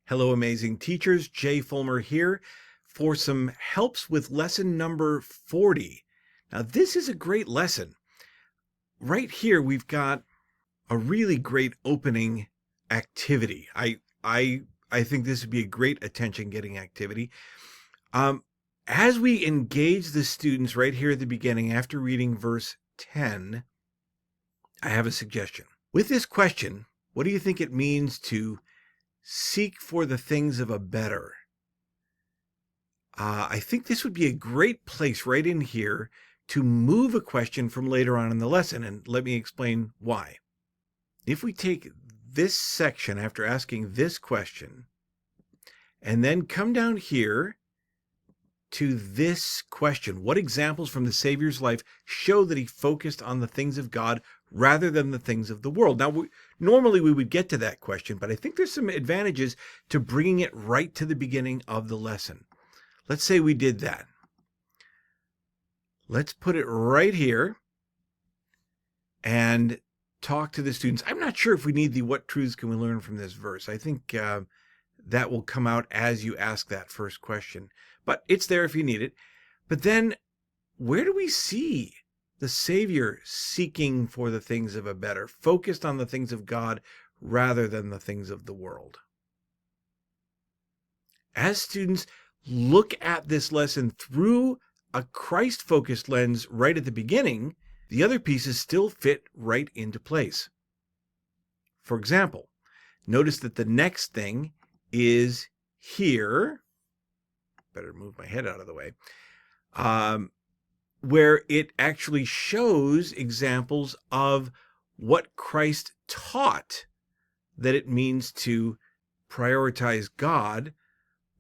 Hello, amazing teachers. Jay Fulmer here for some helps with lesson number 40. Now, this is a great lesson. Right here, we've got a really great opening activity. I think this would be a great attention-getting activity. As we engage the students right here at the beginning, after reading verse 10, I have a suggestion. With this question, what do you think it means to seek for the things of a better? I think this would be a great place right in here to move a question from later on in the lesson, and let me explain why. If we take this section after asking this question, and then come down here to this question, what examples from the Savior's life show that he focused on the things of God rather than the things of the world? Now, normally we would get to that question, but I think there's some advantages to bringing it right to the beginning of the lesson. Let's say we did that. Let's put it right here and talk to the students. I'm not sure if we need the what truths can we learn from this verse. I think that will come out as you ask that first question, but it's there if you need it. But then where do we see the Savior seeking for the things of a better, focused on the things of God rather than the things of the world? As students look at this lesson through a Christ-focused lens right at the beginning, the other pieces still fit right into place. For example, notice that the next thing is here. Better move my head out of the way. Where it actually shows examples of what Christ taught that it means to prioritize God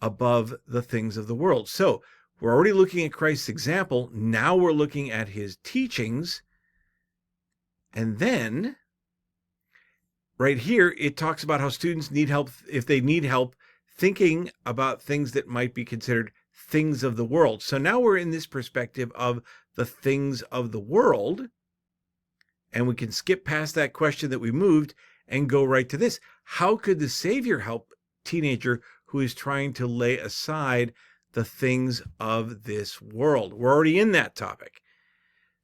above the things of the world. So we're already looking at Christ's example. Now we're looking at his teachings. And then right here, it talks about how students need help if they need help thinking about things that might be considered things of the world. So now we're in this perspective of the things of the world, and we can skip past that question that we moved and go right to this. How could the Savior help a teenager who is trying to lay aside the things of this world? We're already in that topic.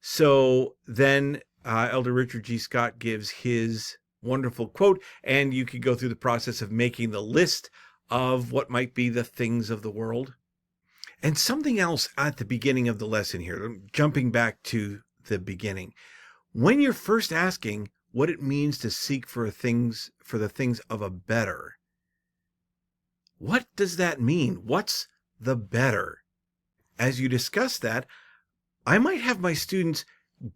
So then Elder Richard G. Scott gives his wonderful quote, and you could go through the process of making the list of what might be the things of the world. And something else at the beginning of the lesson here, jumping back to the beginning. When you're first asking what it means to seek for the things of a better, what does that mean? What's the better? As you discuss that, I might have my students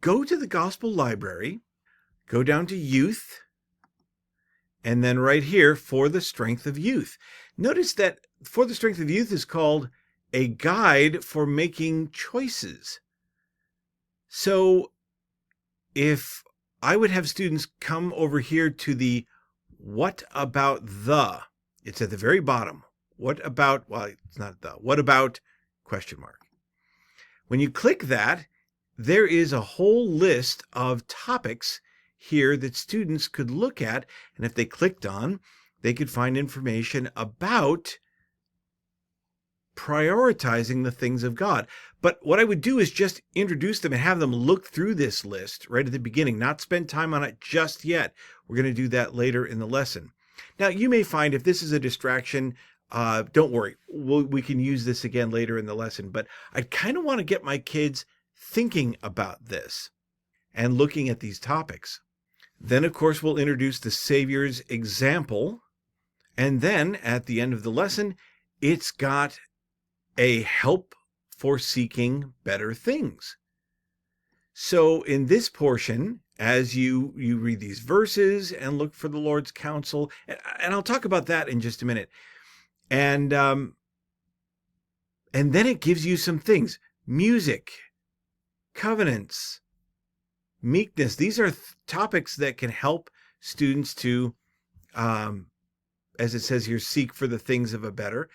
go to the gospel library, go down to youth, and then right here, for the strength of youth. Notice that for the strength of youth is called a guide for making choices. So if I would have students come over here to the what about the, it's at the very bottom. What about, well, it's not the, what about question mark. When you click that, there is a whole list of topics here that students could look at. And if they clicked on, they could find information about prioritizing the things of God. But what I would do is just introduce them and have them look through this list right at the beginning, not spend time on it just yet. We're going to do that later in the lesson. Now, you may find if this is a distraction, don't worry, we can use this again later in the lesson, but I kind of want to get my kids thinking about this and looking at these topics. Then, of course, we'll introduce the Savior's example. And then at the end of the lesson, it's got a help for seeking better things. So in this portion, as you read these verses and look for the Lord's counsel, and I'll talk about that in just a minute. And then it gives you some things: music, covenants, meekness. These are topics that can help students to, as it says here, seek for the things of a better.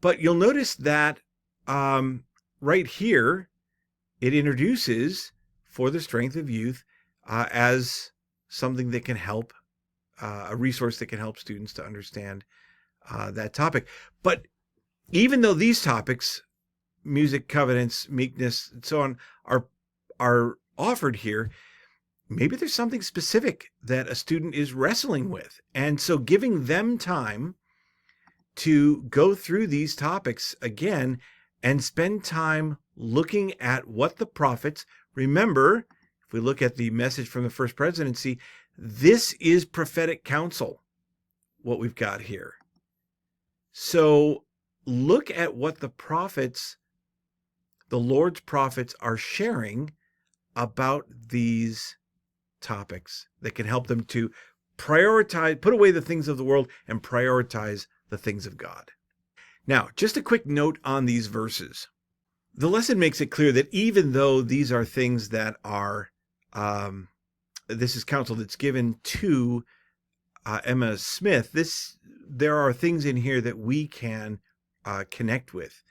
But you'll notice that right here, it introduces for the strength of youth as something that can help, a resource that can help students to understand that topic. But even though these topics, music, covenants, meekness, and so on, are offered here, maybe there's something specific that a student is wrestling with. And so giving them time to go through these topics again and spend time looking at what the prophets, remember, if we look at the message from the first presidency, this is prophetic counsel, what we've got here. So look at what the prophets, the Lord's prophets, are sharing about these topics that can help them to prioritize, put away the things of the world and prioritize the things of God. Now, just a quick note on these verses. The lesson makes it clear that even though these are things that are, this is counsel that's given to Emma Smith, there are things in here that we can connect with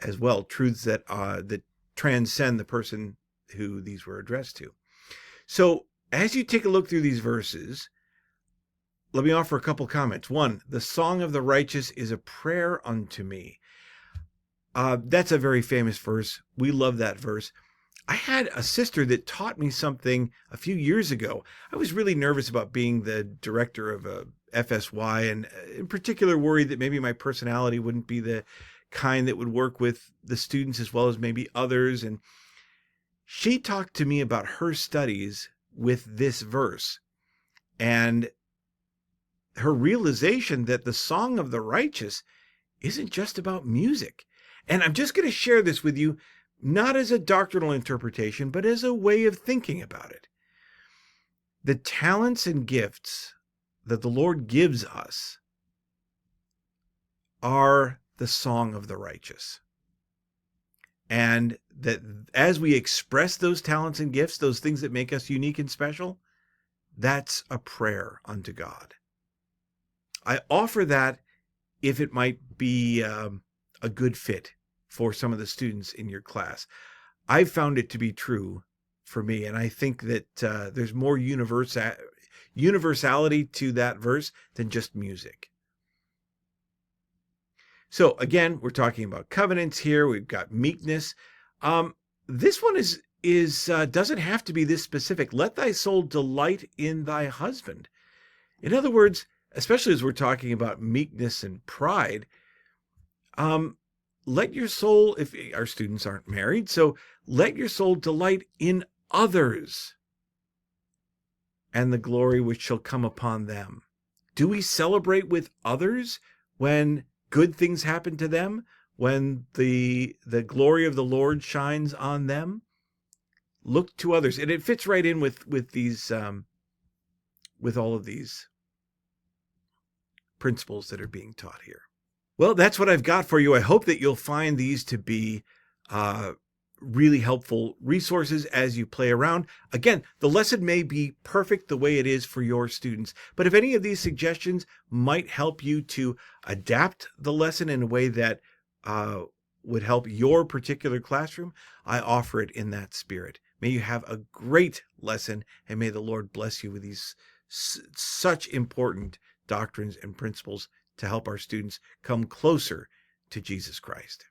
as well, truths that that transcend the person who these were addressed to. So as you take a look through these verses, let me offer a couple comments. One, the song of the righteous is a prayer unto me. That's a very famous verse. We love that verse. I had a sister that taught me something a few years ago. I was really nervous about being the director of a FSY, and in particular worried that maybe my personality wouldn't be the kind that would work with the students as well as maybe others. And she talked to me about her studies with this verse and her realization that the song of the righteous isn't just about music. And I'm just going to share this with you, not as a doctrinal interpretation, but as a way of thinking about it. The talents and gifts that the Lord gives us are the song of the righteous. And that as we express those talents and gifts, those things that make us unique and special, that's a prayer unto God. I offer that if it might be a good fit for some of the students in your class. I've found it to be true for me, and I think that there's more universality to that verse than just music. So again, we're talking about covenants here. We've got meekness. This one is doesn't have to be this specific. Let thy soul delight in thy husband. In other words, especially as we're talking about meekness and pride, let your soul, if our students aren't married, so let your soul delight in others and the glory which shall come upon them. Do we celebrate with others when good things happen to them, when the glory of the Lord shines on them? Look to others. And it fits right in with these, with all of these principles that are being taught here. Well, that's what I've got for you. I hope that you'll find these to be really helpful resources as you play around. Again, the lesson may be perfect the way it is for your students, but if any of these suggestions might help you to adapt the lesson in a way that would help your particular classroom, I offer it in that spirit. May you have a great lesson, and may the Lord bless you with these such important doctrines and principles to help our students come closer to Jesus Christ.